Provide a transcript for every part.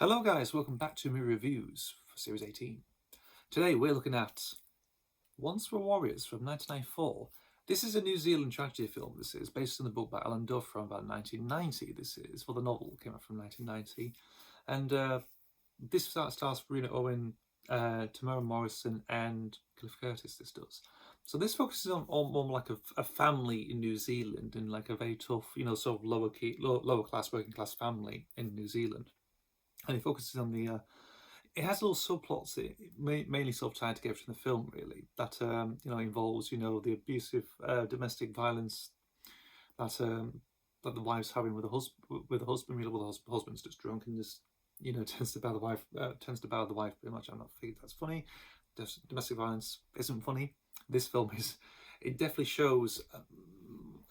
Hello guys, welcome back to my reviews for Series 18. Today we're looking at Once Were Warriors from 1994. This is a New Zealand tragedy film, this is, based on the book by Alan Duff from about 1990, this is. Well, the novel came out from 1990. And this stars Rena Owen, Tamara Morrison and Cliff Curtis, this does. So this focuses on more like a family in New Zealand, and like a very tough, sort of lower class, working class family in New Zealand. And it focuses on it has little subplots that mainly sort of tied together in the film, really, that involves the abusive domestic violence that the wife's having with the husband. Really, well, the husband's just drunk and just tends to battle the wife pretty much. I'm not think that's funny. Domestic violence isn't funny. This film is. It definitely shows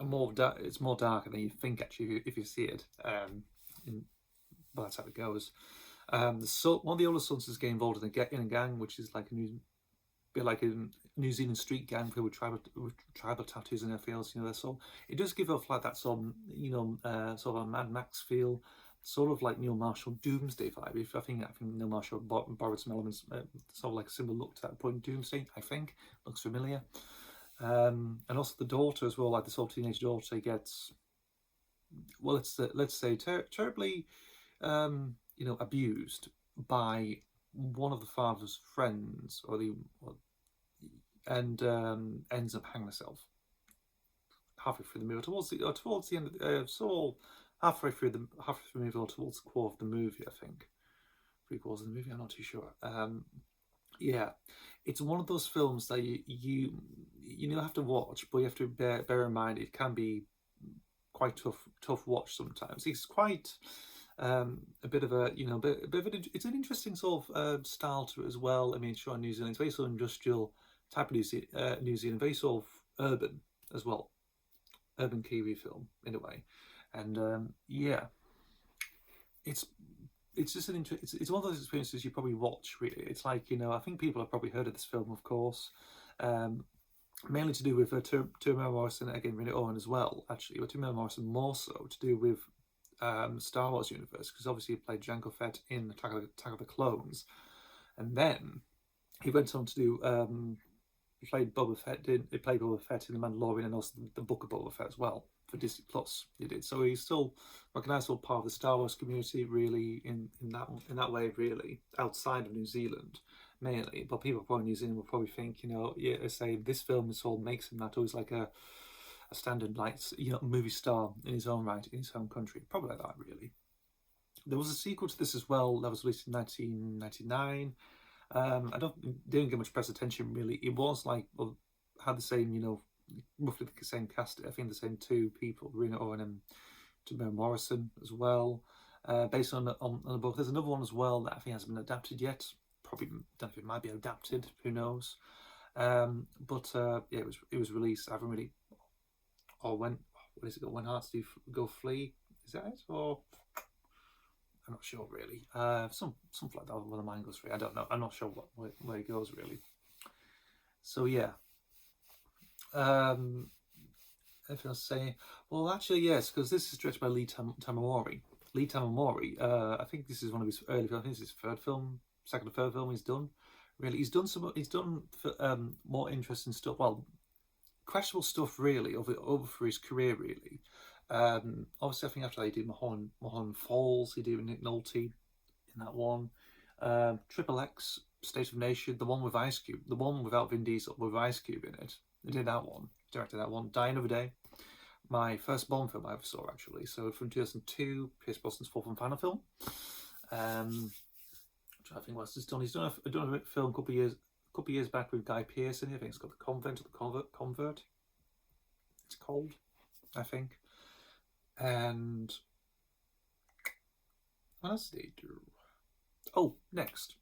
it's more darker than you think, actually, if you see it. But that's how it goes. One of the older sons is getting involved in a gang, which is like a New Zealand street gang with tribal tattoos in their faces. So it does give off like that sort of sort of a Mad Max feel, sort of like Neil Marshall Doomsday vibe. I think Neil Marshall borrowed some elements, sort of like a similar look to that point Doomsday. I think looks familiar. And also the daughter as well, like the sort of teenage daughter gets, well, let's say terribly abused by one of the father's friends, and ends up hanging herself halfway through the movie, towards the end of halfway through the movie, or towards the core of the movie, I think. 3/4 of the movie, I'm not too sure. Yeah, it's one of those films that you have to watch, but you have to bear in mind it can be quite tough watch sometimes. It's quite a bit of it's an interesting sort of style to it as well. I mean, sure, New Zealand, it's very sort of industrial type of New Zealand, very sort of urban as well, urban Kiwi film in a way. And yeah, it's just it's one of those experiences you probably watch, really. It's like, I think people have probably heard of this film, of course, mainly to do with Tamara Morrison, again, Rena Owen as well, actually, but Tamara Morrison more so to do with Star Wars universe, because obviously he played Jango Fett in Attack of the Clones, and then he went on to do he played Boba Fett in The Mandalorian, and also the Book of Boba Fett as well for Disney Plus. He did, so he's still recognised as part of the Star Wars community, really, in that way, really, outside of New Zealand mainly. But people from New Zealand will probably think, say this film is all makes him that always like a standard, like, movie star in his own right in his home country, probably like that, really. There was a sequel to this as well that was released in 1999. Didn't get much press attention, really. It was like, well, had the same, roughly the same cast. I think the same two people, Rena Owen and Tamara Morrison as well. Based on the book. There's another one as well that I think hasn't been adapted yet. Probably don't know if it might be adapted. Who knows? But yeah, it was released. I haven't really. Or when When Hearts Do Go Flee? Is that it? Or I'm not sure, really. Something like that. When the mind goes free, I don't know. I'm not sure where it goes, really. So yeah. If I say, well, actually, yes, because this is directed by Lee Tamamori. Lee Tamamori. I think this is one of his early films. I think this is his second or third film he's done. Really, he's done more interesting stuff. Well, questionable stuff, really, over for his career, really. Obviously, I think after that he did Mulholland Falls, he did Nick Nolte in that one. Triple X, State of Nation, the one with Ice Cube, the one without Vin Diesel, with Ice Cube in it. He did that one, directed that one. Die Another Day, my first Bond film I ever saw, actually. So from 2002, Pierce Brosnan's fourth and final film. I think what he's done. He's done a film a couple of years back with Guy Pearce in it. I think it's called The Convent, or The Convert. It's called, I think. And what else did he do? Oh, next,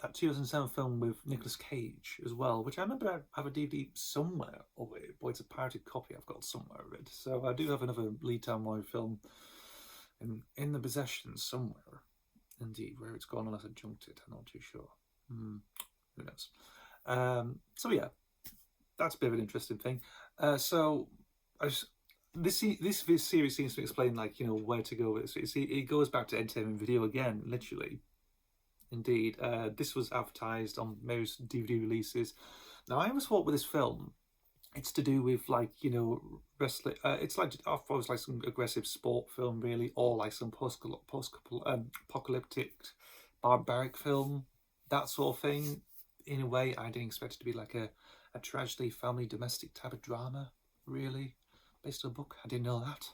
that 2007 film with Nicolas Cage as well, which I remember I have a DVD somewhere of it, but it's a pirated copy I've got somewhere of it. So I do have another Lee Tamamori film in the possession somewhere. Indeed, where it's gone, unless I junked it, I'm not too sure. Who knows? So yeah, that's a bit of an interesting thing. So this series seems to explain, like, you know, where to go with it. It goes back to entertainment video again, literally. Indeed, this was advertised on most DVD releases. Now, I always thought with this film, it's to do with, like, you know, wrestling. It's like, I thought it was like some aggressive sport film, really, or like some apocalyptic barbaric film, that sort of thing. In a way, I didn't expect it to be like a tragedy, family, domestic type of drama, really, based on a book. I didn't know that.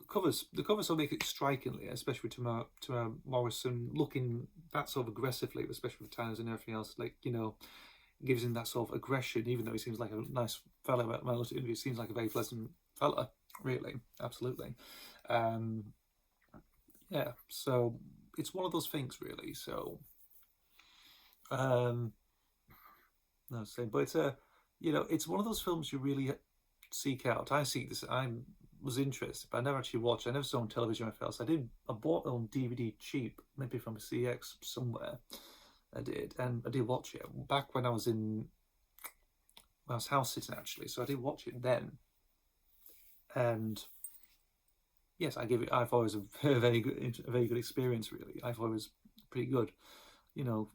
The covers will make it strikingly, especially to Morrison looking that sort of aggressively, especially with times and everything else. Like, you know, gives him that sort of aggression, even though he seems like a nice fellow. He seems like a very pleasant fella, really, absolutely. Yeah, so it's one of those things, really. So, no, same, but it's you know, it's one of those films you really seek out. I seek this. I was interested, but I never actually watched. I never saw on television or anything else. I bought it on DVD cheap, maybe from a CX somewhere. I did, and I did watch it back when I was house sitting, actually. So I did watch it then, and yes, I thought it was a very good experience. Really, I thought it was pretty good, you know,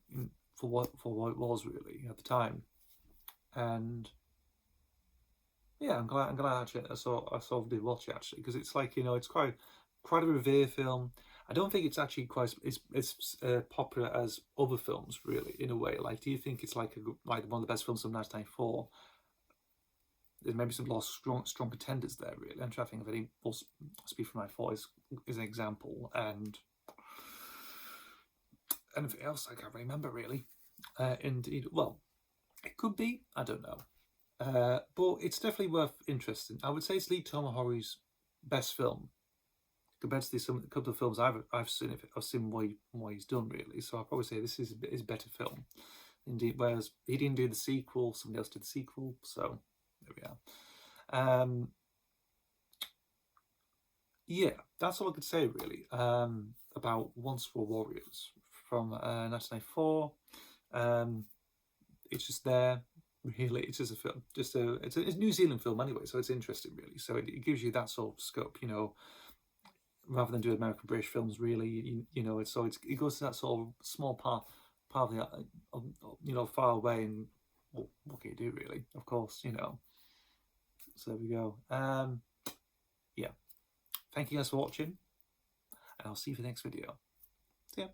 for what it was, really, at the time. And yeah, I'm glad actually I sort of did watch it, actually, because it's like, you know, it's quite a revered film. I don't think it's actually quite as popular as other films, really, in a way. Like, do you think it's like one of the best films of 1994? There's maybe some lost strong contenders there, really. I'm trying to think of any. Speak for My Thought is an example, and anything else I can't remember, really. Indeed, well, it could be. I don't know. But it's definitely worth interesting. I would say it's Lee Tamahori's best film compared to a couple of films I've seen. I've seen what he's done, really. So I'll probably say this is his better film, indeed. Whereas he didn't do the sequel, somebody else did the sequel. So there we are. Yeah, that's all I could say, really, about Once Were Warriors from 1994. It's just there. Really, it's just a film. It's a New Zealand film anyway, so it's interesting, really. So it gives you that sort of scope, you know, rather than do American British films. Really, you know, it goes to that sort of small part of the, you know, far away, and what can you do, really? Of course, you know. So there we go. Yeah. Thank you guys for watching, and I'll see you for the next video. See ya.